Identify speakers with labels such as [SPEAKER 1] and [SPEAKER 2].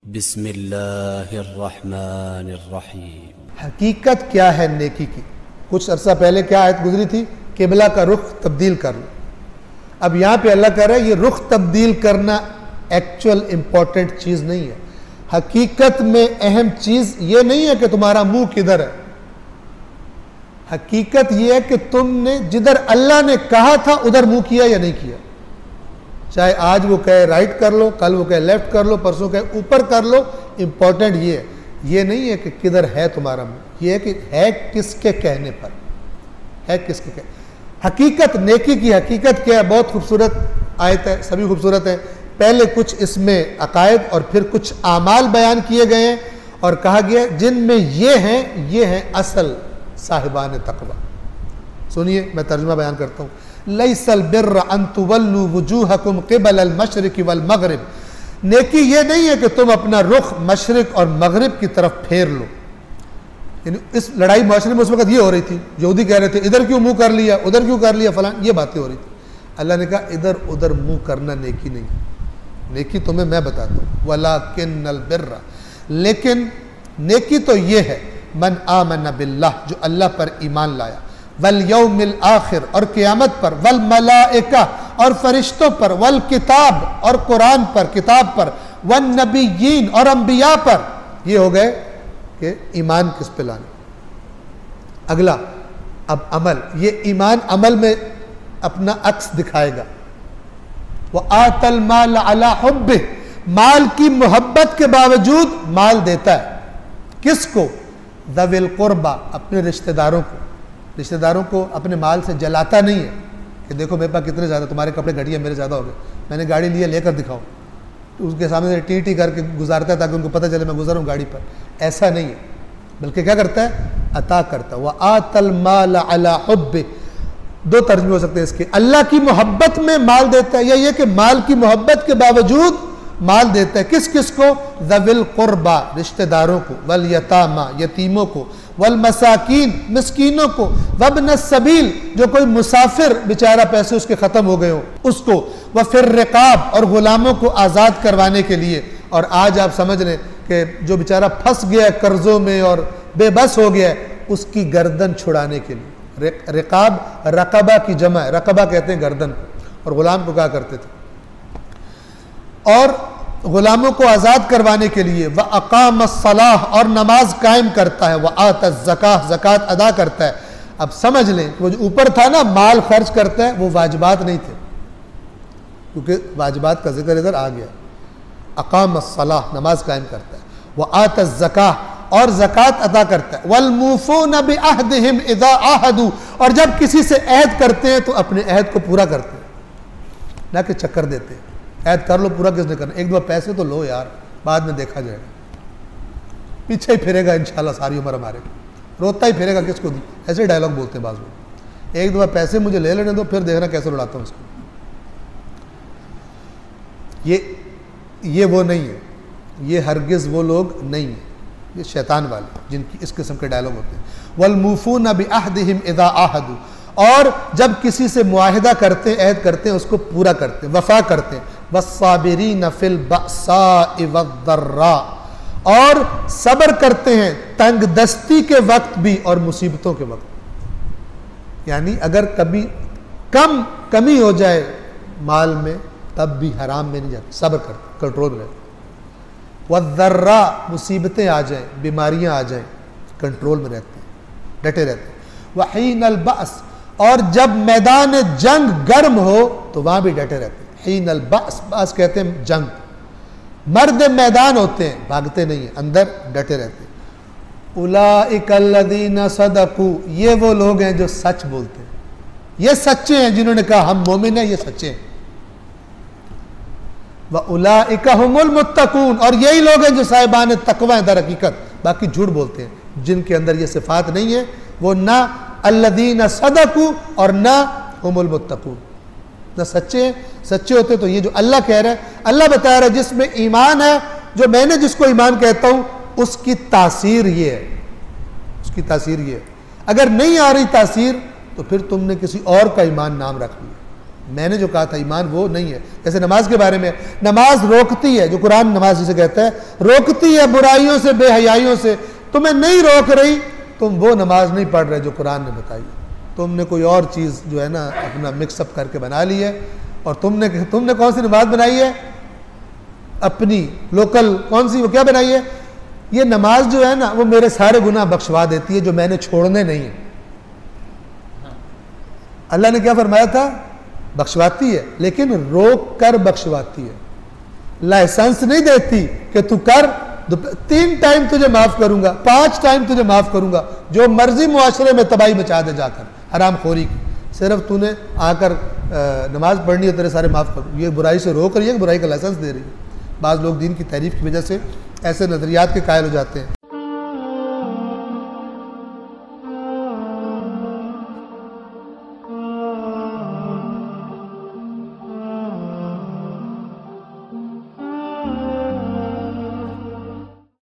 [SPEAKER 1] बिस्मिल्लाहिर्रहमानिर्रहीम।
[SPEAKER 2] हकीकत क्या है नेकी की? कुछ अरसा पहले क्या आयत गुजरी थी, किबला का रुख तब्दील कर लो। अब यहाँ पे अल्लाह कह रहा है ये रुख तब्दील करना एक्चुअल इंपॉर्टेंट चीज़ नहीं है। हकीकत में अहम चीज़ ये नहीं है कि तुम्हारा मुंह किधर है। हकीकत ये है कि तुमने जिधर अल्लाह ने कहा था उधर मुंह किया या नहीं किया। चाहे आज वो कहे राइट कर लो, कल वो कहे लेफ्ट कर लो, परसों कहे ऊपर कर लो। इंपॉर्टेंट ये है, ये नहीं है कि किधर है तुम्हारा मुंह, ये है कि है किसके कहने पर, है किसके कह। हकीकत नेकी की हकीकत क्या है? बहुत खूबसूरत आयत है, सभी खूबसूरत है। पहले कुछ इसमें अकायद और फिर कुछ आमाल बयान किए गए हैं और कहा गया जिनमें ये हैं असल साहिबान तकवा। सुनिए, मैं तर्जुमा बयान करता हूँ। लैसल बिर्र अन तुवल्लू वुजूहकुम क़िबल मशरिक़ वल मग़रिब। नेकी ये नहीं है कि तुम अपना रुख मशरिक और मगरिब की तरफ फेर लो। यानी इस लड़ाई माशरे में उस वक्त ये हो रही थी, यहूदी कह रहे थे इधर क्यों मुंह कर लिया, उधर क्यों कर लिया, फलान, ये बातें हो रही थी। अल्लाह ने कहा इधर उधर मुंह करना नेकी नहीं। नेकी तुम्हें मैं बताता हूँ, वलाकिन्नल बिर्रा, लेकिन नेकी तो ये है मन आमन बिल्लाह, जो अल्लाह पर ईमान लाया, वल यौमिल आखिर, और क़यामत पर, वल मलाइका, और फरिश्तों पर, वल किताब, और कुरान पर, किताब पर, वन नबीयीन, और अंबिया पर। ये हो गए कि ईमान किस पे लाने। अगला अब अमल, ये ईमान अमल में अपना अक्स दिखाएगा। वह आतल माल अला हुब्बे, माल की मोहब्बत के बावजूद माल देता है। किसको? ज़विल कुर्बा, अपने रिश्तेदारों को। रिश्तेदारों को अपने माल से जलाता नहीं है कि देखो मेरे पास कितने ज़्यादा, तुम्हारे कपड़े घटिया मेरे ज़्यादा हो गए, मैंने गाड़ी लिया लेकर दिखाओ। तो उसके सामने से टी करके गुजारता है ताकि उनको पता चले मैं गुजरूँ गाड़ी पर। ऐसा नहीं है, बल्कि क्या करता है? अता करता है। वह आतल माल अला हुब्बे, दो तर्जुमे हो सकते हैं इसके। अल्लाह की मोहब्बत में माल देता है, या ये कि माल की मोहब्बत के बावजूद माल देता है। किस किस को? ज़विल कुर्बा, रिश्तेदारों को, वल यतामा, यतीमों को, वल मसाकीन, मिस्कीनों को, वब्न सबील, जो कोई मुसाफिर बेचारा पैसे उसके ख़त्म हो गए हो उसको, व फिर रिकाब, और गुलामों को आज़ाद करवाने के लिए। और आज आप समझ लें कि जो बेचारा फंस गया कर्ज़ों में और बेबस हो गया, उसकी गर्दन छुड़ाने के लिए। रिकाब रकबा की जमा है, रकबा कहते हैं गर्दन को, और गुलाम को क्या करते थे। और गुलामों को आज़ाद करवाने के लिए वह अकाम सलाह, और नमाज कायम करता है, वह आता ज़कात, ज़कात अदा करता है। अब समझ लें वो जो ऊपर था ना माल खर्च करता है, वो वाजिबात नहीं थे, क्योंकि वाजिबात का जिक्र इधर आ गया। अकाम सलाह, नमाज कायम करता है, वह आता ज़कात, और ज़कात अदा करता है। वल मूफून बिअहदिहिम इज़ा आहदू, और जब किसी से अहद करते हैं तो अपने अहद को पूरा करते हैं, ना कि चक्कर देते हैं। ऐद कर लो, पूरा किसने करना, एक दो पैसे तो लो यार, बाद में देखा जाएगा, पीछे ही फिरेगा इंशाल्लाह सारी उम्र हमारे, रोता ही फिरेगा किसको दी। ऐसे डायलॉग बोलते हैं बाज़ लोग, एक दो पैसे मुझे ले लेने दो, फिर देखना कैसे उड़ाता हूँ इसको। ये वो नहीं है, ये हरगिज़ वो लोग नहीं है, ये शैतान वाले जिनकी इस किस्म के डायलॉग होते हैं। वल मूफून बिअहदिहिम इज़ा आहदू, और जब किसी से मुआहिदा करते हैं, अहद करते हैं, उसको पूरा करते हैं, वफा करते हैं। वस्साबिरीन फिल बअसाइ वद्दर्रा, और सब्र करते हैं तंग दस्ती के वक्त भी और मुसीबतों के वक्त। यानी अगर कभी कमी हो जाए माल में, तब भी हराम में नहीं जाते, सब्र करते, कंट्रोल में रहते। वद्दर्रा, मुसीबतें आ जाए, बीमारियां आ जाए, कंट्रोल में रहते हैं, डटे रहते हैं। वहीनल बअस, और जब मैदान जंग गर्म हो तो वहां भी डटे रहते हैं। हीनल बअस, बअस कहते हैं जंग, मर्द मैदान होते हैं, भागते नहीं हैं, अंदर डटे रहते हैं। उलाइकल्लज़ीना सदकू, ये वो लोग हैं जो सच बोलते हैं, ये सच्चे हैं जिन्होंने कहा हम मोमिन हैं, ये सच्चे हैं। व उलाइका हुमुल मुत्तकून, और यही लोग हैं जो साहिबान तकवा हैं दर हकीकत, बाकी झूठ बोलते हैं। जिनके अंदर ये सिफात नहीं है वो ना अल्लज़ीना सदकू और ना हुमुल मुत्तकून, ना सच्चे हैं। सच्चे होते तो ये जो अल्लाह कह रहा है, अल्लाह बता रहा है जिसमें ईमान है, जो मैंने जिसको ईमान कहता हूं, उसकी तासीर ये है, उसकी तासीर ये है। अगर नहीं आ रही तासीर तो फिर तुमने किसी और का ईमान नाम रख लिया, मैंने जो कहा था ईमान वो नहीं है। जैसे नमाज के बारे में, नमाज रोकती है, जो कुरान नमाज जिसे कहता है, रोकती है बुराइयों से, बेहयाइयों से। तुम्हें नहीं रोक रही, तुम वो नमाज नहीं पढ़ रहे जो कुरान ने बताई। तुमने कोई और चीज़ जो है ना अपना मिक्सअप करके बना ली है। और तुमने कौन सी नमाज बनाई है? अपनी लोकल कौन सी, वो क्या बनाई है? ये नमाज जो है ना वो मेरे सारे गुनाह बख्शवा देती है जो मैंने छोड़ने नहीं है। अल्लाह ने क्या फरमाया था? बख्शवाती है, लेकिन रोक कर बख्शवाती है। लाइसेंस नहीं देती कि तू कर, 3 टाइम तुझे माफ करूंगा, 5 टाइम तुझे माफ करूंगा, जो मर्जी मुआशरे में तबाही मचा दे जाकर, हराम खोरी की। सिर्फ तूने आकर नमाज पढ़नी है, तेरे सारे माफ करूँ। ये बुराई से रोक रही है कि बुराई का लाइसेंस दे रही है। बाज़ लोग दीन की तारीफ की वजह से ऐसे नज़रियात के कायल हो जाते हैं।